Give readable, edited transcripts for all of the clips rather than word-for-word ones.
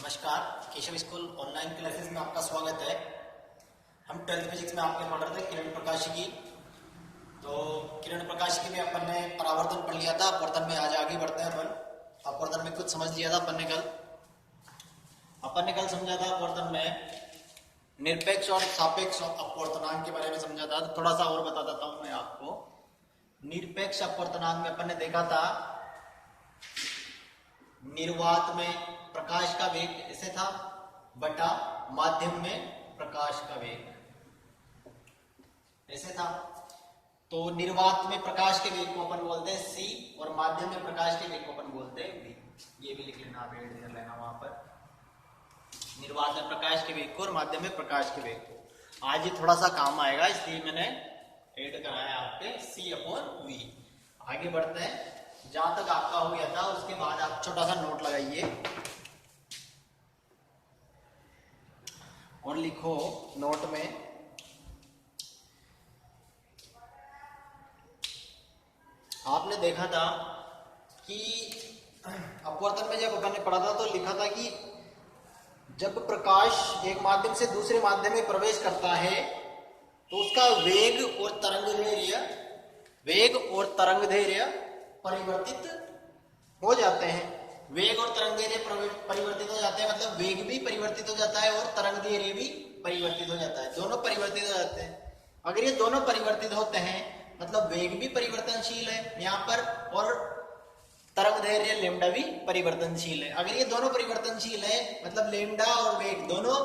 नमस्कार, Keshav school online classes में आपका स्वागत है। हम 12th फिजिक्स में आपके पढ़ रहे थे किरण प्रकाशिकी। तो किरण प्रकाशिकी में अपन ने परावर्तन पढ़ लिया था। अपवर्तन में आज आगे बढ़ते हैं अपन। अपवर्तन में कुछ समझ लिया था अपन ने कल समझा था अपवर्तन में निरपेक्ष और सापेक्ष अपवर्तनांक के बारे में समझा था। तो थोड़ा सा और बता देता हूं मैं आपको। निरपेक्ष अपवर्तनांक में अपन ने देखा था निर्वात में प्रकाश का वेग ऐसे था बटा माध्यम में प्रकाश का वेग ऐसे था। तो निर्वात में प्रकाश के वेग को अपन बोलते हैं c और माध्यम में प्रकाश के वेग को अपन बोलते हैं v। ये भी लिख लेना, आप ऐड कर लेना वहां पर, निर्वात में प्रकाश के वेग को और माध्यम में प्रकाश के वेग को। आज ये थोड़ा सा काम आएगा इसलिए मैंने ऐड कराया आपके c/v। आगे बढ़ते हैं। जहां तक आपका हो गया था उसके बाद आप छोटा सा नोट लगाइए और लिखो नोट में आपने देखा था कि अपवर्तन में जब अपन ने पढ़ा था तो लिखा था कि जब प्रकाश एक माध्यम से दूसरे माध्यम में प्रवेश करता है तो उसका वेग और तरंग दैर्घ्य परिवर्तित हो जाते हैं। वेग और तरंग दैर्घ्य परिवर्तित हो जाते हैं, मतलब वेग भी परिवर्तित हो जाता है और तरंग दैर्घ्य भी परिवर्तित हो जाता है। दोनों परिवर्तित हो जाते हैं। अगर ये दोनों परिवर्तित होते हैं मतलब वेग भी परिवर्तनशील है यहाँ पर और तरंग दैर्घ्य लेमडा भी परिवर्तनशील है। अगर ये दोनों परिवर्तनशील है मतलब लेमडा और वेग दोनों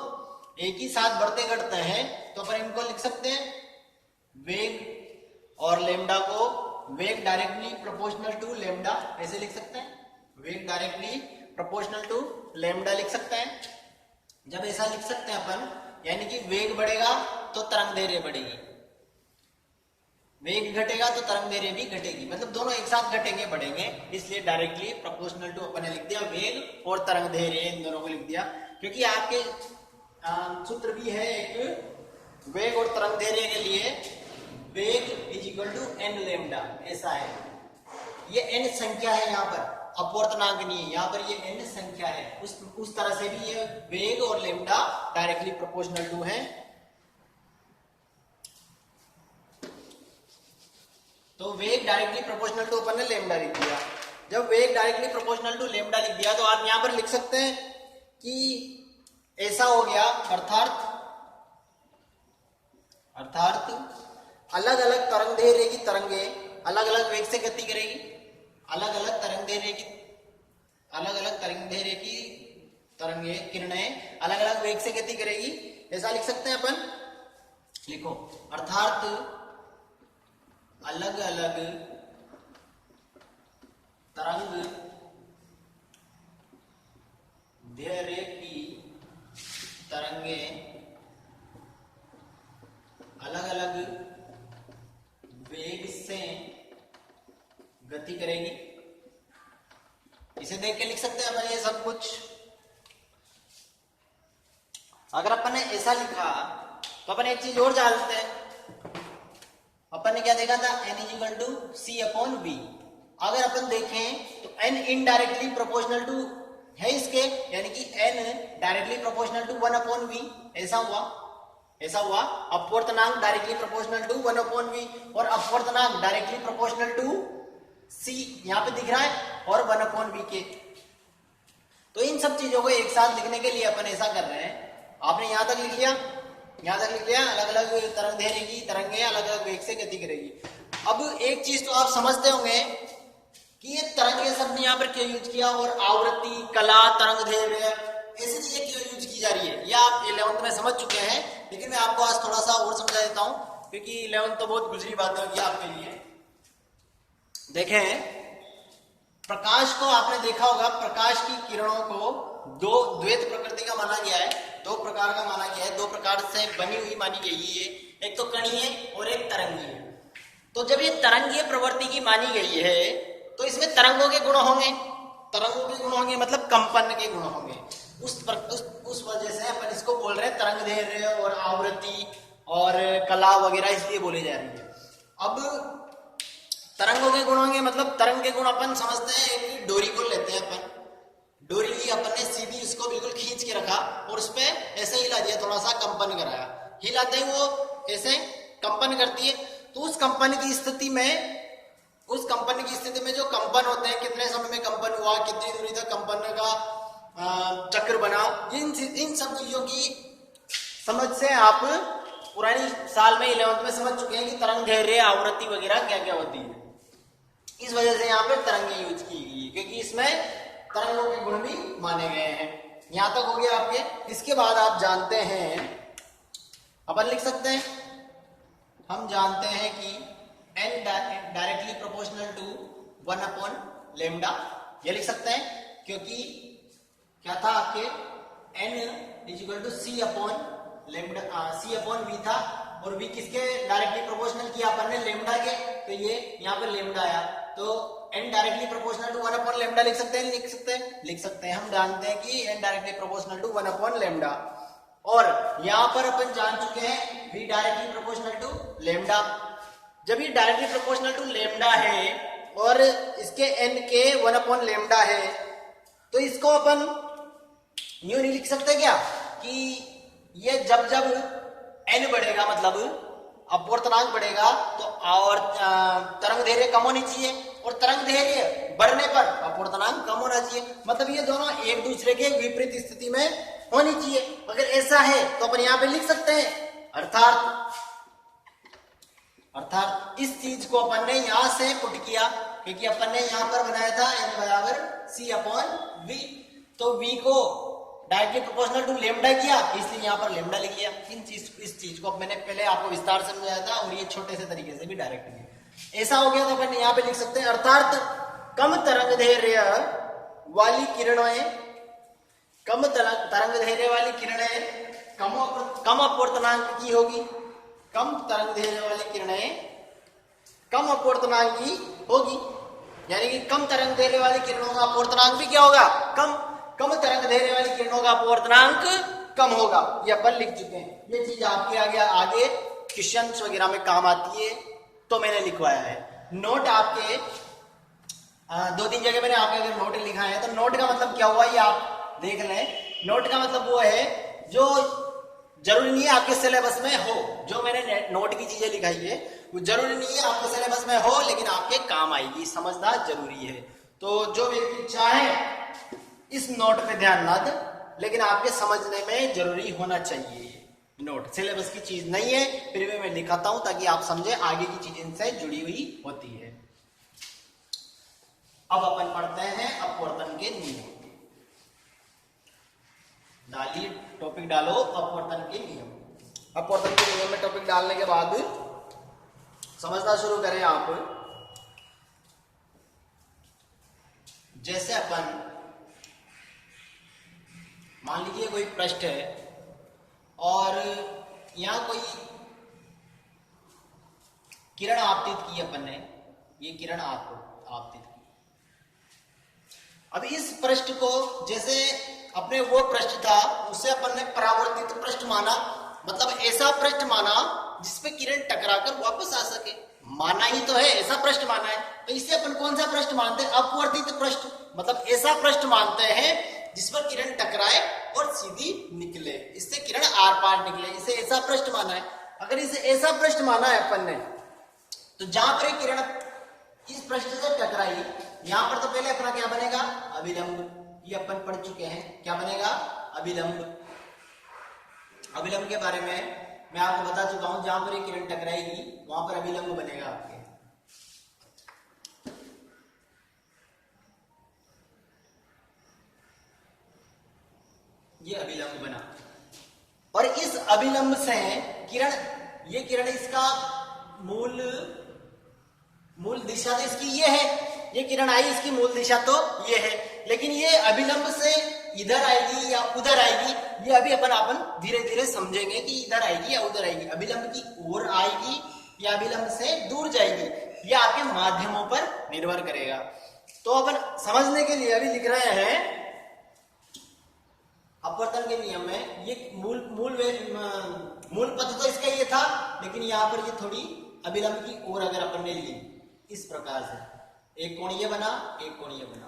एक ही साथ बढ़ते घटते हैं तो अपन इनको लिख सकते हैं वेग और लेमडा को वेग डायरेक्टली प्रोपोर्शनल टू लेमडा ऐसे लिख सकते हैं। वेग डायरेक्टली प्रोपोर्शनल टू लेमडा लिख सकते हैं। जब ऐसा लिख सकते हैं अपन, यानी कि वेग बढ़ेगा तो तरंग दैर्घ्य बढ़ेगी, वेग घटेगा तो तरंग दैर्घ्य भी घटेगी, मतलब दोनों एक साथ घटेंगे बढ़ेंगे, इसलिए डायरेक्टली प्रोपोर्शनल टू अपन ने लिख दिया। वेग और तरंग दैर्घ्य इन दोनों को लिख दिया क्योंकि आपके सूत्र भी है एक वेग और तरंग दैर्घ्य के लिए वेग is equal to n lambda, ऐसा है। ये एन संख्या है यहाँ पर, अपवर्तनांक नहीं है, यहाँ पर ये एन संख्या है। उस तरह से भी ये वेग और लेमडा डायरेक्टली प्रोपोर्शनल टू है। तो वेग डायरेक्टली प्रोपोर्शनल टू अपन ने लेमडा लिख दिया। जब वेग डायरेक्टली प्रोपोर्शनल टू लेमडा लिख दिया तो आप यहाँ पर लिख सकते हैं कि ऐसा हो गया, अर्थात अलग अलग तरंग दैर्घ्य की तरंगें अलग अलग वेग से गति करेगी। अलग अलग तरंग दैर्घ्य की तरंगें किरणें अलग अलग वेग से गति करेगी, ऐसा लिख सकते हैं अपन। लिखो, अर्थात अलग अलग तरंग दैर्घ्य की तरंगें अलग अलग वेग से गति करेगी। इसे देख के लिख सकते हैं अपन ये सब कुछ। अगर अपन ने ऐसा लिखा तो अपन एक चीज और जानते हैं। अपन ने क्या देखा था, n is equal to c/v। अगर अपन देखें तो n इनडायरेक्टली प्रोपोर्शनल टू है इसके, यानी कि n directly proportional to 1/v। ऐसा हुआ अपवर्तनांक डायरेक्टली प्रोपोर्शनल टू 1/v और अपवर्तनांक डायरेक्टली प्रोपोर्शनल टू c यहाँ पे दिख रहा है और 1/v के। तो इन सब चीजों को एक साथ लिखने के लिए अपन ऐसा कर रहे हैं। आपने यहाँ तक लिख लिया, अलग अलग तरंग दैर्घ्य की तरंगें अलग अलग वेग से गति करेगी। अब एक चीज तो आप समझते होंगे कि ये तरंगे शब्द यहाँ पर क्यों यूज किया और आवृत्ति, कला, तरंग दैर्घ्य ऐसी चीजें क्यों यूज की जा रही है, ये आप 11th में समझ चुके हैं, लेकिन मैं आपको आज थोड़ा सा और समझा देता हूं क्योंकि 11th तो बहुत गुजरी बातें होगी आपके लिए। देखें, प्रकाश को आपने देखा होगा, प्रकाश की किरणों को दो द्वैत प्रकृति का माना गया है, दो प्रकार का माना गया है, दो प्रकार से बनी हुई मानी गई है। एक तो कणीय और एक तरंगीय। तो जब ये तरंगीय प्रवृत्ति की मानी गई है तो इसमें तरंगों के गुण होंगे, मतलब कंपन के गुण होंगे। उस वजह से अपन इसको बोल रहे हैं तरंग दैर्घ्य और आवृत्ति और कला वगैरह, इसलिए बोली जा रही है। अब तरंगों के गुण होंगे, मतलब तरंग के गुण अपन समझते हैं, एक डोरी को लेते हैं अपन, डोरी ली अपन ने सीधी, इसको बिल्कुल खींच खींच के रखा और उस पे ऐसे हिला दिया, थोड़ा सा कंपन कराया, हिलाते ही वो ऐसे कंपन करती है। तो उस कंपन की स्थिति में जो कंपन होते हैं, कितने समय में कंपन हुआ, कितनी दूरी तक कंपन का चक्र बना, इन सब चीजों की समझ से आप पुरानी साल में 11th में समझ चुके हैं कि तरंग दैर्ध्य, आवृत्ति वगैरह क्या क्या होती है। इस वजह से यहाँ पे तरंगें यूज की गई है, क्योंकि इसमें तरंगों के गुण भी माने गए हैं। यहां तक हो गया आपके। इसके बाद आप जानते हैं, अपन लिख सकते हैं, हम जानते हैं कि n directly proportional to 1 upon lambda, ये लिख सकते हैं, क्योंकि क्या था आपके n is equal to c upon lambda, c upon v था, और v किसके डायरेक्टली प्रोपोर्शनल किया अपन ने, लेमडा के, तो ये यहाँ पे लेमडा आया, तो n directly proportional to 1 upon lambda लिख सकते हैं, लिख सकते हैं। हम जानते हैं कि n directly proportional to 1 upon lambda, और यहां पर अपन जान चुके हैं v directly proportional to lambda. जब ये डायरेक्टली प्रोपोर्शनल टू लेमडा है और इसके n के 1 अपॉन लेमडा है, तो इसको अपन यूं नहीं लिख सकते क्या कि ये जब जब n बढ़ेगा, मतलब अपवर्तनांक बढ़ेगा, तो और तरंग दैर्ध्य कम होनी चाहिए, और तरंग दैर्ध्य बढ़ने पर अपवर्तनांक कम होना चाहिए, मतलब ये दोनों एक दूसरे के विपरीत स्थिति में होनी चाहिए। अगर ऐसा है तो अपन यहाँ पे लिख सकते हैं, अर्थात इस चीज को अपन ने यहां से पुट किया, क्योंकि अपन ने यहां पर बनाया था n बराबर c अपॉन v, तो v को डायरेक्टली प्रोपोर्शनल टू लेमडा किया, इसलिए यहाँ पर लेमडा लिख लिया। इस चीज को मैंने पहले आपको विस्तार से समझाया था, और ये छोटे से तरीके से भी डायरेक्ट लिया। ऐसा हो गया तो अपन यहाँ पे लिख सकते हैं, अर्थात कम तरंग दैर्ध्य वाली किरणें, कम अपवर्तनांक की होगी, कम तरंग दैर्ध्य वाली किरणें कम अपवर्तनांक की होगी, यानी कि कम तरंग दैर्ध्य वाली किरणों का अपवर्तनांक भी क्या होगा, कम तरंग दैर्ध्य वाली किरणों का अपवर्तनांक कम होगा। ये अपन लिख चुके हैं। ये चीज आपके आगे क्वेश्चंस वगैरह में काम आती है, तो मैंने लिखवाया है। नोट आपके 2-3 जगह मैंने आपके अगर नोट लिखा है, तो नोट का मतलब क्या हुआ ये आप देख लें। नोट का मतलब वो है जो जरूरी नहीं है आपके सिलेबस में हो, जो मैंने नोट की चीजें लिखाई है वो जरूरी नहीं है आपके सिलेबस में हो, लेकिन आपके काम आएगी, समझना जरूरी है। तो जो व्यक्ति चाहे इस नोट पे ध्यान ना दे, लेकिन आपके समझने में जरूरी होना चाहिए। नोट सिलेबस की चीज नहीं है, फिर भी मैं लिखाता हूं ताकि आप समझे, आगे की चीज इनसे जुड़ी हुई होती है। अब अपन पढ़ते हैं अपवर्तन के नियम। डालिए टॉपिक डालो, अपवर्तन के नियम। अपवर्तन के नियम में टॉपिक डालने के बाद समझना शुरू करें आप। जैसे अपन मान लीजिए कोई पृष्ठ है और यहां कोई किरण आपतित की अपन ने, ये किरण आपतित की। अब इस पृष्ठ को, जैसे अपने वो पृष्ठ था उसे अपन ने परावर्तित पृष्ठ माना, मतलब ऐसा पृष्ठ माना जिसपे किरण टकराकर वापस आ सके। माना ही तो है, ऐसा पृष्ठ माना है, तो इसे अपन कौन सा पृष्ठ मानते हैं, अपवर्तित पृष्ठ, मतलब ऐसा पृष्ठ मानते हैं जिस पर किरण टकराए और सीधी निकले, इससे किरण आर पार निकले, इसे ऐसा पृष्ठ माना है। अगर इसे ऐसा पृष्ठ माना है अपन ने, तो जहां पर किरण इस पृष्ठ से टकराई, यहां पर तो पहले अपना क्या बनेगा, अभिलंब। ये अपन पढ़ चुके हैं, क्या बनेगा, अभिलंब। अभिलंब के बारे में मैं आपको बता चुका हूं, जहां पर ये किरण टकराएगी वहां पर अभिलंब बनेगा आपके। ये अभिलंब बना, और इस अभिलंब से किरण, ये किरण इसका मूल दिशा तो इसकी ये है, ये किरण आई, इसकी मूल दिशा तो ये है, लेकिन ये अभिलंब से इधर आएगी या उधर आएगी, ये अभी अपन धीरे धीरे समझेंगे कि इधर आएगी या उधर आएगी, अभिलंब की ओर आएगी या अभिलंब से दूर जाएगी, ये आपके माध्यमों पर निर्भर करेगा। तो अपन समझने के लिए अभी लिख रहे हैं अपवर्तन के नियम में, ये मूल पद तो इसका ये था, लेकिन यहाँ पर ये थोड़ी अभिलंब की ओर अगर अपन ने ली इस प्रकार से, एक कोण ये बना, एक कोण ये बना,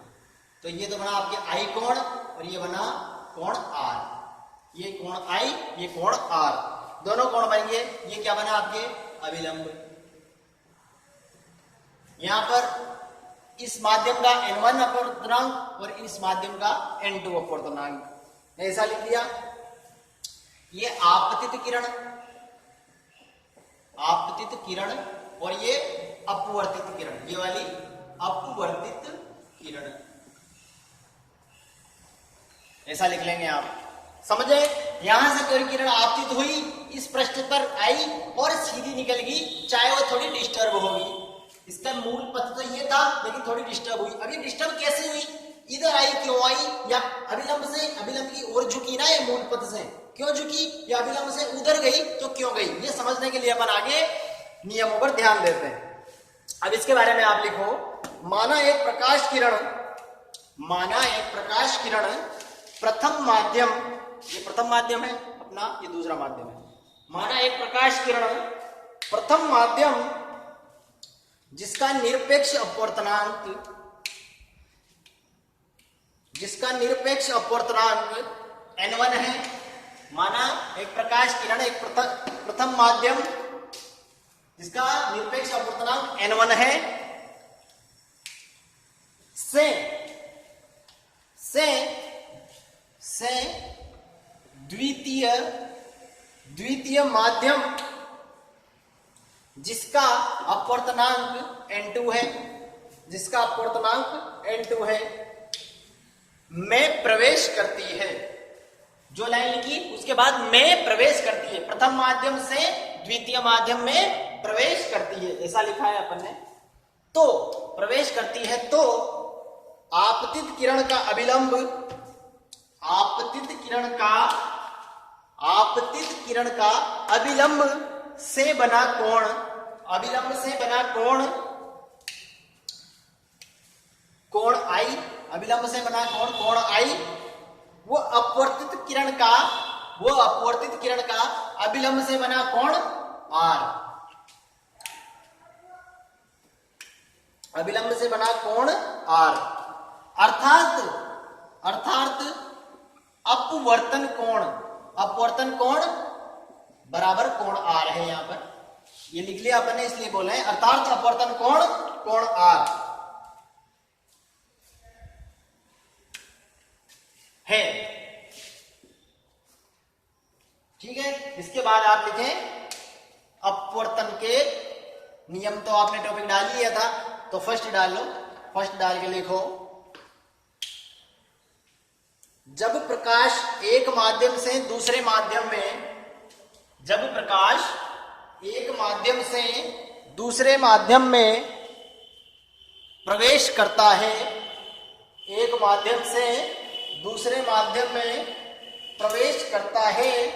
तो ये तो बना आपके आई कोण और ये बना कोण R, ये कोण I, ये कोण R, दोनों कोण बनेंगे। ये क्या बना आपके अभिलंब। यहां पर इस माध्यम का n1 अपवर्तनांक और इस माध्यम का n2 अपवर्तनांक, ऐसा लिख दिया। ये आपतित किरण, आपतित किरण और ये अपवर्तित किरण, ये वाली अपवर्तित किरण, ऐसा लिख लेंगे आप, समझे। यहां से कोई किरण आपतित हुई, इस पृष्ठ पर आई और सीधी निकल गई, चाहे वो थोड़ी डिस्टर्ब होगी। इसका मूल पथ तो ये था, लेकिन थोड़ी डिस्टर्ब हुई। अभी डिस्टर्ब कैसे हुई, इधर आई क्यों आई, या अभिलंब से, अभिलंब की ओर झुकी ना, ये मूल पथ से क्यों झुकी, या अभिलंब से उधर गई तो क्यों गई, ये समझने के लिए अपन आगे नियमों पर ध्यान देते हैं। अब इसके बारे में आप लिखो, माना एक प्रकाश किरण, माना एक प्रकाश किरण प्रथम माध्यम, ये प्रथम माध्यम है अपना, ये दूसरा माध्यम है। माना एक प्रकाश किरण प्रथम माध्यम जिसका निरपेक्ष अपवर्तनांक, जिसका निरपेक्ष अपवर्तनांक n1 है। माना एक प्रकाश किरण एक प्रथम माध्यम जिसका निरपेक्ष अपवर्तनांक n1 है, से द्वितीय माध्यम जिसका अपवर्तनांक n2 है, जिसका अपवर्तनांक n2 है, में प्रवेश करती है। जो लाइन लिखी उसके बाद में प्रवेश करती है, प्रथम माध्यम से द्वितीय माध्यम में प्रवेश करती है, ऐसा लिखा है अपन ने। तो प्रवेश करती है तो आपतित किरण का अभिलंब, आपतित किरण का अभिलंब से बना कोण, अभिलंब से बना कोण, कोण I, अभिलंब से बना कोण I, वो अपवर्तित किरण का, वो अपवर्तित किरण का अभिलंब से बना कोण R, अभिलंब से बना कोण R, अर्थात अपवर्तन कोण, अपवर्तन कोण बराबर कोण R है। यहां पर ये लिख लिया अपन ने, इसलिए बोले हैं अर्थात अपवर्तन कोण कोण R है, ठीक है। इसके बाद आप लिखें अपवर्तन के नियम, तो आपने टॉपिक डाल लिया था, तो फर्स्ट डाल लो, फर्स्ट डाल के लिखो, जब प्रकाश एक माध्यम से दूसरे माध्यम में, जब प्रकाश एक माध्यम से दूसरे माध्यम में प्रवेश करता है, एक माध्यम से दूसरे माध्यम में प्रवेश करता है,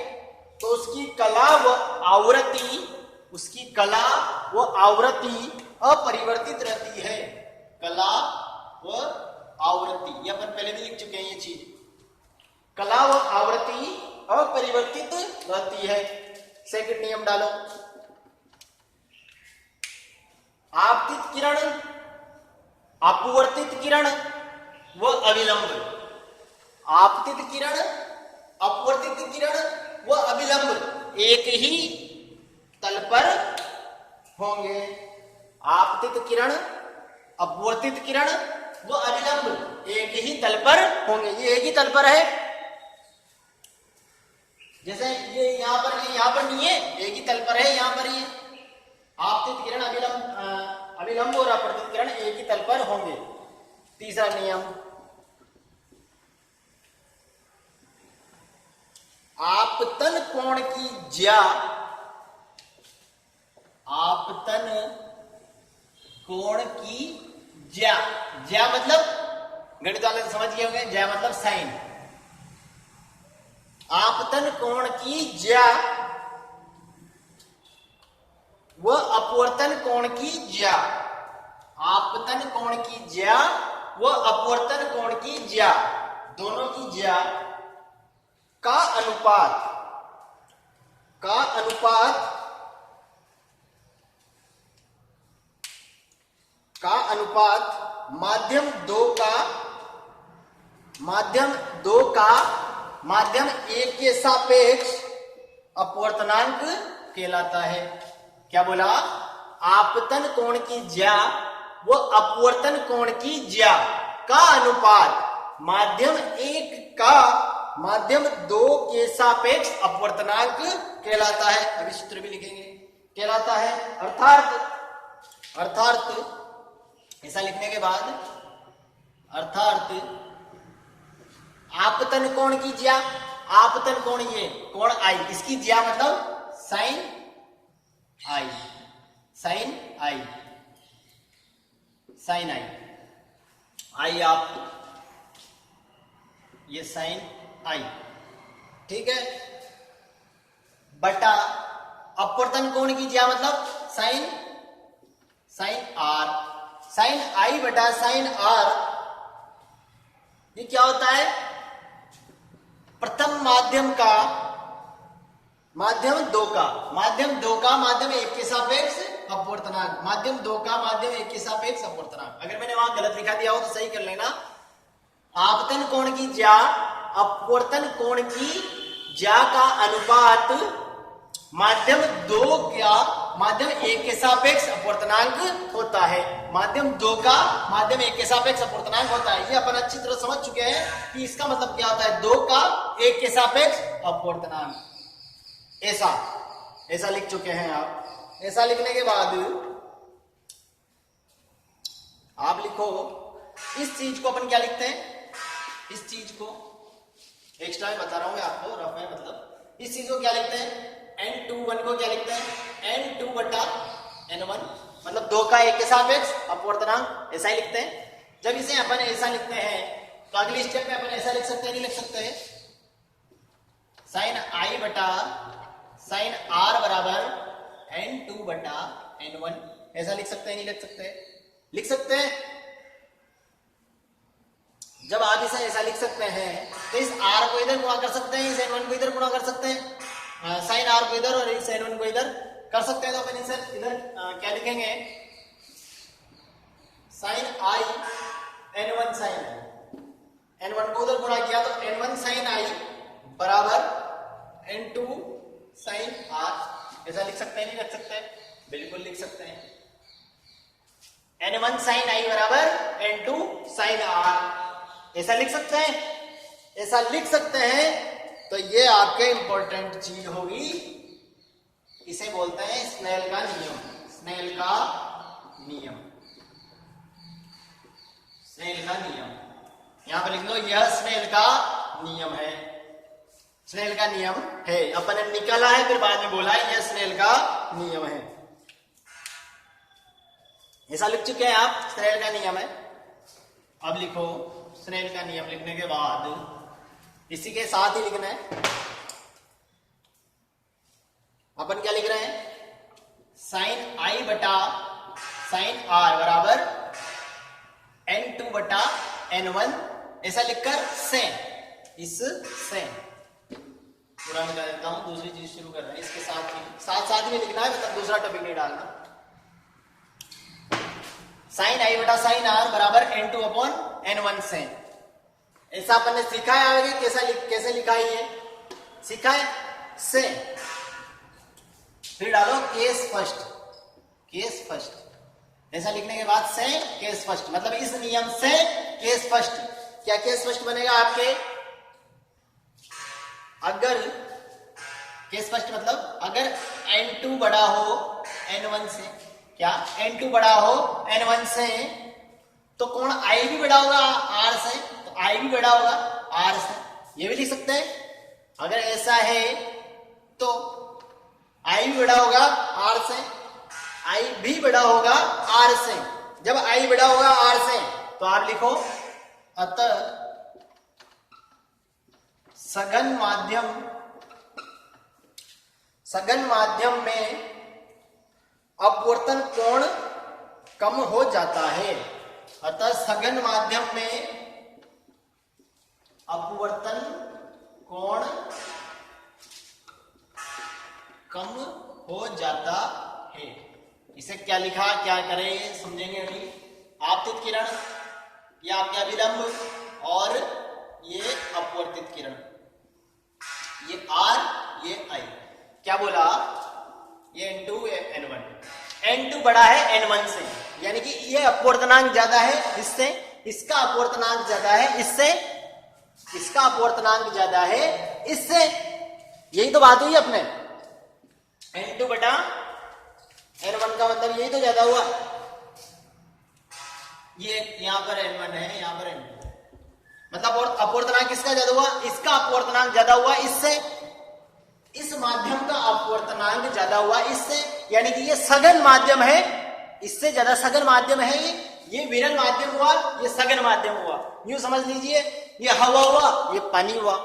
तो उसकी कला व आवृत्ति, उसकी कला व आवृत्ति अपरिवर्तित रहती है। कला व आवृत्ति, ये अपन पहले भी लिख चुके हैं ये चीज, कला व आवृत्ति अपरिवर्तित रहती है। सेकंड नियम डालो, आपतित किरण, अपवर्तित किरण व अभिलंब, आपतित किरण, अपवर्तित किरण व अभिलंब एक ही तल पर होंगे। आपतित किरण, अपवर्तित किरण व अभिलंब एक ही तल पर होंगे, ये एक ही तल पर है। जैसे ये यहां पर नहीं है, एक ही तल पर है, यहां पर ही है। आपतित किरण, अभिलंब और अपवर्तित किरण एक ही तल पर होंगे। तीसरा नियम, आपतन कोण की ज्या, आपतन कोण की ज्या, ज्या मतलब गणित वाले समझ गए होंगे, ज्या मतलब साइन। आपतन कोण की ज्या व अपवर्तन कोण की ज्या, आपतन कोण की ज्या व अपवर्तन कोण की ज्या, दोनों की ज्या का अनुपात, का अनुपात, का अनुपात माध्यम 2 का माध्यम एक के सापेक्ष अपवर्तनांक कहलाता है। क्या बोला? आपतन कोण की ज्या वो अपवर्तन कोण की ज्या का अनुपात माध्यम एक का माध्यम दो के सापेक्ष अपवर्तनांक कहलाता है। अभी सूत्र भी लिखेंगे। कहलाता है अर्थात ऐसा लिखने के बाद अर्थात आपतन कोण की ज्या, आपतन कोण ये कोण आई, इसकी ज्या मतलब साइन आई, साइन आई, साइन आई, आई आप ये साइन आई, ठीक है, बटा अपवर्तन कोण की ज्या मतलब साइन साइन आर, साइन आई बटा साइन आर। ये क्या होता है? प्रथम माध्यम का माध्यम दो का माध्यम एक के सापेक्ष अपवर्तनांक, माध्यम दो का माध्यम एक के सापेक्ष अपवर्तनांक। अगर मैंने वहां गलत लिखा दिया हो तो सही कर लेना। आपतन कोण की ज्या अपवर्तन कोण की ज्या का अनुपात माध्यम दो का माध्यम एक के सापेक्ष अपवर्तनांक होता है। माध्यम दो का माध्यम एक के सापेक्ष अपवर्तनांक होता है। ये अपन अच्छी तरह समझ चुके हैं कि इसका मतलब क्या होता है, दो का एक के सापेक्ष अपवर्तनांक। ऐसा लिख चुके हैं आप। ऐसा लिखने के बाद आप लिखो इस चीज को अपन क्या लिखते हैं, इस चीज को एक्स्ट्रा में बता रहा हूं मैं आपको, रफ में मतलब इस चीज को क्या लिखते हैं, n21 को क्या लिखते हैं, n2 बटा n1 मतलब दो का एक के सापेक्ष अपवर्तनांक। ऐसा ही लिखते हैं। जब इसे अपन ऐसा लिखते हैं तो अगली स्टेप में अपन ऐसा लिख सकते हैं, नहीं लिख सकते हैं, साइन आई बटा साइन आर बराबर n2 बटा n1। ऐसा लिख सकते हैं, नहीं लिख सकते? लिख सकते हैं। जब आप इसे ऐसा लिख सकते हैं तो इस r को इधर गुणा कर सकते हैं, इस n1 को इधर गुणा कर सकते हैं, साइन r को इधर और इस n1 को इधर कर सकते हैं। तो अपन इसे इधर क्या लिखेंगे, sign i n1 sign, n1 को उधर गुणा किया तो n1 साइन i बराबर n2 साइन r। ऐसा लिख सकते हैं, नहीं लिख सकते? बिल्कुल लिख सकते हैं। n1 साइन i बराबर n2 साइन r। ऐसा लिख सकते हैं, ऐसा लिख सकते हैं। तो ये आपके इंपॉर्टेंट चीज होगी, इसे बोलते हैं स्नेल का नियम। स्नेल का नियम, स्नेल का नियम यहां पर लिख लो, यह स्नेल का नियम है। स्नेल का नियम है, अपन ने निकाला है फिर बाद में बोला है यह स्नेल का नियम है। ऐसा लिख चुके हैं आप, स्नेल का नियम है। अब लिखो स्नेल का नियम लिखने के बाद इसी के साथ ही लिखना है। अपन क्या लिख रहे हैं, साइन आई बटा साइन आर बराबर n2 बटा n1। ऐसा लिखकर से इस से पूरा मिटा देता हूं, दूसरी चीज शुरू कर रहे हैं। इसके साथ में लिखना है, मतलब दूसरा टॉपिक नहीं डालना। साइन आई बटा साइन आर बराबर n2 अपॉन n1 से। ऐसा अपन ने सीखा है, आगे कैसे लिखा है, ये सीखा है से। फिर डालो केस फर्स्ट। ऐसा लिखने के बाद से केस फर्स्ट, मतलब इस नियम से केस फर्स्ट। क्या केस फर्स्ट बनेगा आपके, अगर केस फर्स्ट मतलब अगर n2 बड़ा हो n1 से, क्या n2 बड़ा हो n1 से, तो कोण I भी बड़ा होगा R से, तो I भी बड़ा होगा R से। ये भी लिख सकते हैं। अगर ऐसा है तो I भी बड़ा होगा R से, I भी बड़ा होगा R से। जब I बड़ा होगा R से तो आप लिखो अतः सघन माध्यम में अपवर्तन कोण कम हो जाता है। अतः सघन माध्यम में अपवर्तन कोण कम हो जाता है। इसे क्या लिखा, क्या करें समझेंगे अभी। आपतित किरण, ये आपके अभिलंब और ये अपवर्तित किरण। क्या बोला, ये n2 n1, n2 बड़ा है n1 से, यानी कि ये अपवर्तनांक ज्यादा है इससे, इसका अपवर्तनांक ज्यादा है इससे, इसका अपवर्तनांक ज्यादा है इससे, यही तो बात हुई अपने, n2 बटा n1 का मतलब यही तो ज्यादा हुआ, ये यहां पर n1 है, यहां पर n2, मतलब अपवर्तनांक किसका ज्यादा हुआ, इसका अपवर्तनांक ज्यादा हुआ इससे, इस माध्यम का अपवर्तनांक ज्यादा हुआ इससे, यानी कि ये सघन माध्यम है, इससे ज्यादा सघन माध्यम है, ये विरल माध्यम हुआ, ये सघन माध्यम हुआ, यूं समझ लीजिए, ये हवा हुआ, ये पानी हुआ,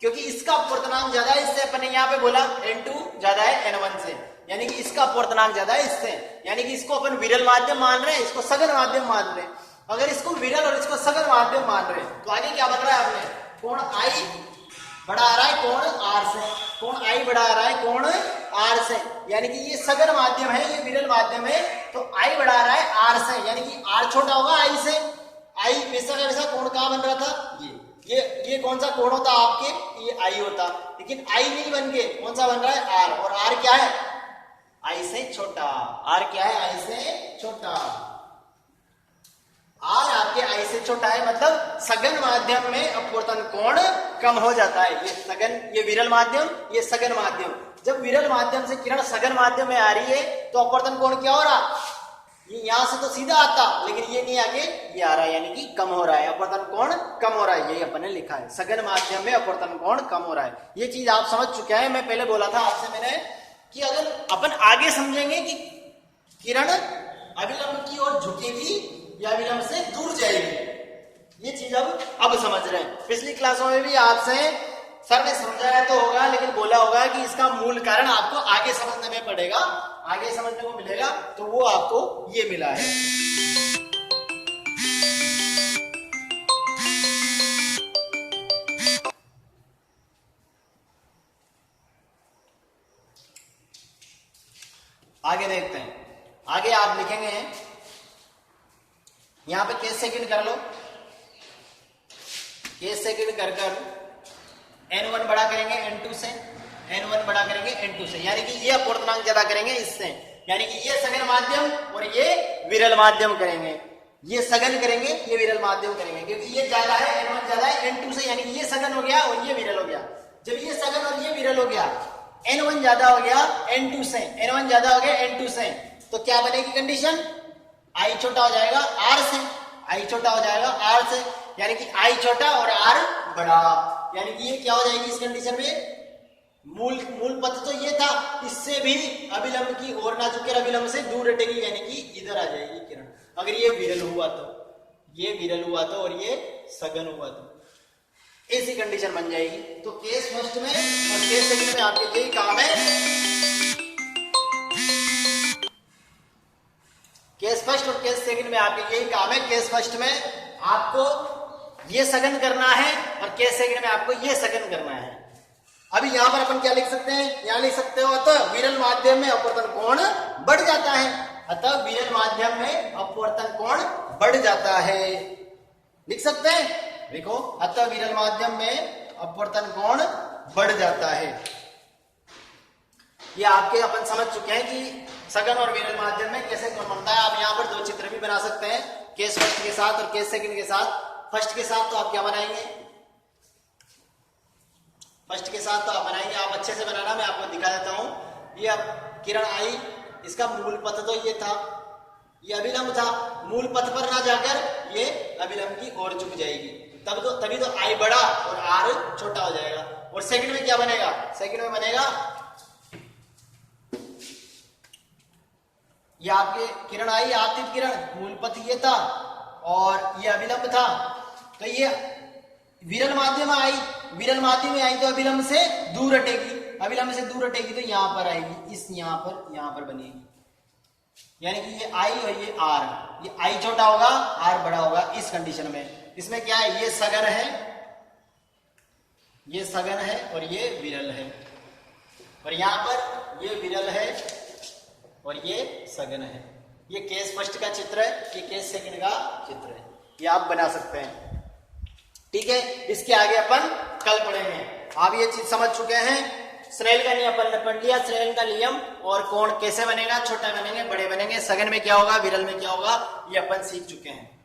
क्योंकि इसका अपवर्तनांक ज्यादा है इससे, अपने यहां पे बोला n2 ज्यादा है n1 से, यानी कि इसका अपवर्तनांक ज्यादा है इससे, यानी कि इसको अपन विरल माध्यम मान रहे हैं, इसको सघन माध्यम मान रहे हैं। अगर इसको विरल और इसको सघन माध्यम मान रहे हैं तो आगे क्या बन रहा है अपने, कोण I बड़ा आ रहा है कोण R से, कोण I बड़ा आ रहा है कोण R से, यानी कि ये सघन माध्यम है, ये विरल माध्यम है, तो I बड़ा आ रहा है R से, यानी कि R छोटा होगा I से, I वैसा का वैसा कोण कहां बन रहा था, ये कौन सा कोण होता आपके, ये I होता, लेकिन I नहीं बन के कौन सा बन रहा है R, और R क्या है, I से छोटा, R क्या है, I से छोटा, R आपके I से छोटा है, मतलब सघन माध्यम में अपवर्तन कोण कम हो जाता है, ये सघन, ये विरल माध्यम, ये सघन माध्यम, जब विरल माध्यम से किरण सघन माध्यम में आ रही है तो अपवर्तन कोण क्या हो रहा, ये यहां से तो सीधा आता, लेकिन ये नहीं आगे ये आ रहा है, यानी कि कम हो रहा है, अपवर्तन कोण कम हो रहा है, यही अपन ने लिखा है, सघन माध्यम में अपवर्तन कोण कम हो रहा है, ये चीज आप समझ चुके हैं। मैं पहले बोला था आपसे मैंने कि अगर अपन आगे समझेंगे कि किरण अभिलंब की ओर झुकेगी या अभिलंब से दूर जाएगी, ये चीज अब समझ रहे हैं। पिछली क्लासों में भी आपसे सर ने समझाया तो होगा, लेकिन बोला होगा कि इसका मूल कारण आपको आगे समझने में पड़ेगा, आगे समझने को मिलेगा, तो वो आपको ये मिला है। आगे देखते हैं, आगे आप लिखेंगे यहां पे केस सेकंड कर लो, केस सेकंड कर n1 बड़ा करेंगे n2 से, n1 बड़ा करेंगे n2 से, यानी कि ये अपवर्तनांक ज्यादा करेंगे इससे, यानी कि ये सघन माध्यम और ये विरल माध्यम करेंगे, ये सघन करेंगे ये विरल माध्यम करेंगे, क्योंकि ये ज्यादा है n1 ज्यादा है n2 से, यानी कि ये सघन हो गया और ये विरल हो गया। जब ये सघन और ये विरल हो गया, n1 ज्यादा हो गया n2 से, n1 ज्यादा हो गया n2 से, तो क्या बनेगी कंडीशन, I छोटा हो जाएगा R से, I छोटा हो जाएगा R से, यानी कि I छोटा और R बड़ा, यानी कि ये क्या हो जाएगी इस कंडीशन में, मूल पथ तो ये था, इससे भी अभिलंब की ओर ना झुके, अभिलंब से दूर हटेगी, यानी कि इधर आ जाएगी किरण। अगर ये विरल हुआ तो, ये विरल हुआ तो, और ये सघन हुआ तो, ऐसी कंडीशन बन जाएगी। तो केस फर्स्ट में और केस सेकंड में आपके यही काम है, केस फर्स्ट और केस सेकंड में आपके यही काम है। केस फर्स्ट में आपको ये सघन करना है और केस सेकंड में आपको ये सघन करना है। अभी यहां पर अपन क्या लिख सकते हैं, यहां लिख सकते हो, अतः विरल माध्यम में अपवर्तन कोण बढ़ जाता है, अतः विरल माध्यम में अपवर्तन कोण बढ़ जाता है, लिख सकते हैं, देखो, अतः विरल माध्यम में अपवर्तन कोण बढ़ जाता है। ये आपके अपन समझ चुके हैं कि सघन और विरल माध्यम में कैसे कोण बनता है। आप यहाँ पर दो चित्र भी बना सकते हैं, केस फर्स्ट के साथ और केस सेकंड के साथ। फर्स्ट के साथ तो आप क्या बनाएंगे, फर्स्ट के साथ तो आप बनाएंगे, आप अच्छे से बनाना, मैं आपको दिखा देता हूं। ये अब किरण आई, इसका मूल पथ तो ये था, ये अभिलंब था, मूल पथ पर ना जाकर ये अभिलंब की ओर झुक जाएगी, तभी तो I बड़ा और R छोटा हो जाएगा। और सेकंड में क्या बनेगा, सेकंड में बनेगा ये आपके किरण आई, आपतित किरण, मूल पथ ये था और ये अभिलंब था, तो ये विरल माध्यम में आई, विरल माध्यम में आई तो अभिलंब से दूर हटेगी, अभिलंब से दूर हटेगी तो यहां पर आएगी, इस यहां पर बनेगी, यानी कि ये I और ये R, ये I छोटा होगा R बड़ा होगा इस कंडीशन में। इसमें क्या है, ये सघन है, ये सघन है और ये विरल है, और यहां पर ये विरल है और ये सघन है। ये केस फर्स्ट का चित्र है, ये केस सेकंड का चित्र है, ये आप बना सकते हैं, ठीक है। इसके आगे अपन कल पढ़ेंगे। आप ये चीज समझ चुके हैं, स्नेल का नियम अपन ने पढ़ लिया, स्नेल का नियम और कोण कैसे बनेगा, छोटा बनेंगे, बड़े बनेंगे, सघन में क्या होगा, विरल में क्या होगा, ये अपन सीख चुके हैं।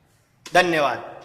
धन्यवाद।